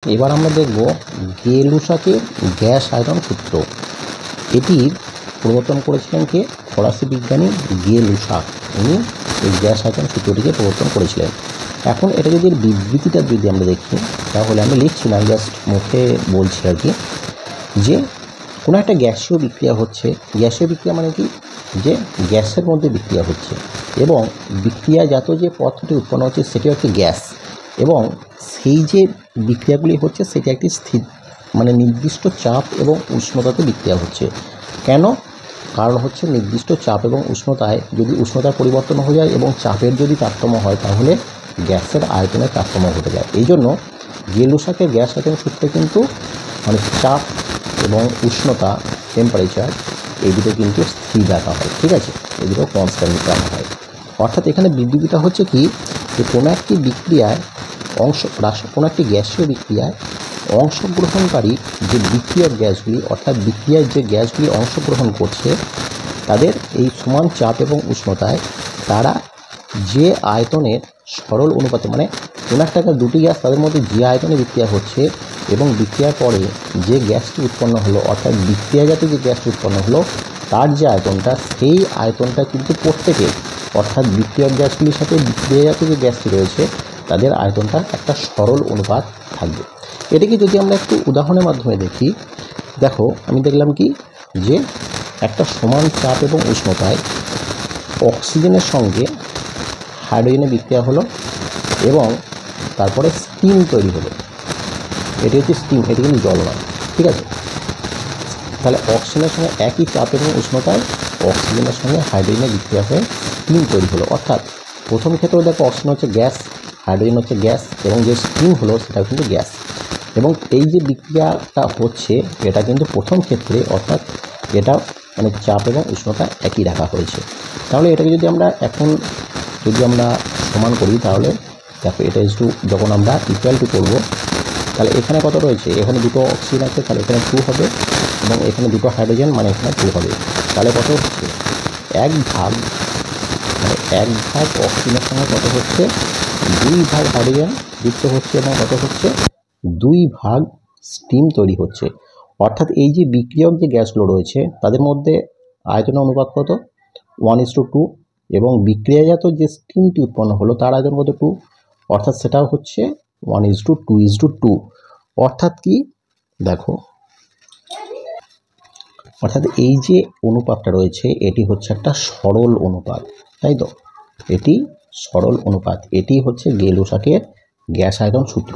এবার আমরা দেখব গে-লুসাকের গ্যাস আয়তন সূত্র। এটির প্রবর্তন করেছিলেন কে? ফরাসি বিজ্ঞানী গে-লুসাক। উনি এই গ্যাস আয়তন সূত্রটিকে প্রবর্তন করেছিলেন। এখন এটা যদি বিবৃতিটা যদি আমরা দেখি, তাহলে আমি লিখছি না, জাস্ট মুখে বলছি আর কি, যে কোনো একটা গ্যাসীয় বিক্রিয়া হচ্ছে। গ্যাসীয় বিক্রিয়া মানে কি? যে গ্যাসের মধ্যে বিক্রিয়া হচ্ছে এবং বিক্রিয়াজাত যে পদার্থটি উৎপন্ন হচ্ছে সেটি হচ্ছে গ্যাস, এবং সেই যে বিক্রিয়াগুলি হচ্ছে সেটি একটি স্থির মানে নির্দিষ্ট চাপ এবং উষ্ণতাতে বিক্রিয়া হচ্ছে। কেন? কারণ হচ্ছে নির্দিষ্ট চাপ এবং উষ্ণতায় যদি উষ্ণতার পরিবর্তন হয়ে যায় এবং চাপের যদি তারতম্য হয়, তাহলে গ্যাসের আয়তনের তারতম্য ঘটে যায়। এই জন্য গে-লুসাকের গ্যাস আয়তন সূত্রে কিন্তু মানে চাপ এবং উষ্ণতা, টেম্পারেচার, এই দুটো কিন্তু স্থির রাখা হয়। ঠিক আছে, এই দুটো কনস্ট্যান্ট রাখা হয়। অর্থাৎ এখানে বিবৃতিটা হচ্ছে কি, যে কোনো একটি বিক্রিয়ায় কোনো একটি গ্যাসীয় বিক্রিয়ায় অংশগ্রহণকারী যে বিক্রিয়ক গ্যাসগুলি, অর্থাৎ বিক্রিয়ার যে গ্যাসগুলি অংশগ্রহণ করছে, তাদের এই সমান চাপ এবং উষ্ণতায় তারা যে আয়তনের সরল অনুপাতে, মানে কোনো একটা দুটি গ্যাস তাদের মধ্যে যে আয়তনে বিক্রিয়া হচ্ছে এবং বিক্রিয়ার পরে যে গ্যাসটি উৎপন্ন হলো, অর্থাৎ বিক্রিয়াজাত যে গ্যাসটি উৎপন্ন হলো তার যে আয়তনটা, সেই আয়তনটা কিন্তু প্রত্যেকে, অর্থাৎ বিক্রিয়ক গ্যাসগুলির সাথে বিক্রিয়াজাত যে গ্যাসটি রয়েছে তাদের আয়তনটা একটা সরল অনুপাত থাকবে। এটাকে যদি আমরা একটু উদাহরণের মাধ্যমে দেখি, দেখো আমি দেখলাম কি, যে একটা সমান চাপ এবং উষ্ণতায় অক্সিজেনের সঙ্গে হাইড্রোজেনের বিক্রিয়া হলো এবং তারপরে স্টিম তৈরি হলো। এটি হচ্ছে স্টিম, এটি কিন্তু জল নয়। ঠিক আছে, তাহলে অক্সিজেনের সঙ্গে একই চাপ এবং উষ্ণতায় অক্সিজেনের সঙ্গে হাইড্রোজেনের বিক্রিয়া হয়ে স্টিম তৈরি হলো। অর্থাৎ প্রথম ক্ষেত্রে দেখো অক্সিজেন হচ্ছে গ্যাস, হাইড্রোজেন হচ্ছে গ্যাস, এবং যে স্টিম হলো সেটাও কিন্তু গ্যাস। এবং এই যে বিক্রিয়াটা হচ্ছে এটা কিন্তু প্রথম ক্ষেত্রে, অর্থাৎ এটা মানে চাপ এবং উষ্ণতা একই রাখা হয়েছে। তাহলে এটাকে যদি আমরা এখন যদি আমরা সমান করি, তাহলে দেখো এটা যখন আমরা ইকুয়াল টু করবো, তাহলে এখানে কত রয়েছে? এখানে দুটো অক্সিজেন আছে, তাহলে এখানে 2 হবে, এবং এখানে দুটো হাইড্রোজেন, মানে এখানে 2 হবে। তাহলে কত হচ্ছে? এক ভাগ অক্সিজেনের সঙ্গে কত হচ্ছে? 2 ভাগ হাইড্রোজেন যুক্ত হচ্ছে, এবং কত হচ্ছে? 2 ভাগ স্টিম তৈরি হচ্ছে। অর্থাৎ এই যে বিক্রিয়ক যে গ্যাসগুলো রয়েছে তাদের মধ্যে আয়তনের অনুপাত কত? 1:2, এবং বিক্রিয়াজাত যে স্টিমটি উৎপন্ন হলো তার আয়তন কত? 2, অর্থাৎ সেটাও হচ্ছে 1:2:2। অর্থাৎ কি দেখো, অর্থাৎ এই যে অনুপাতটা রয়েছে এটি হচ্ছে একটা সরল অনুপাত, তাই তো? এটি সরল অনুপাত, এটি হচ্ছে গে-লুসাকের গ্যাস আয়তন সূত্র।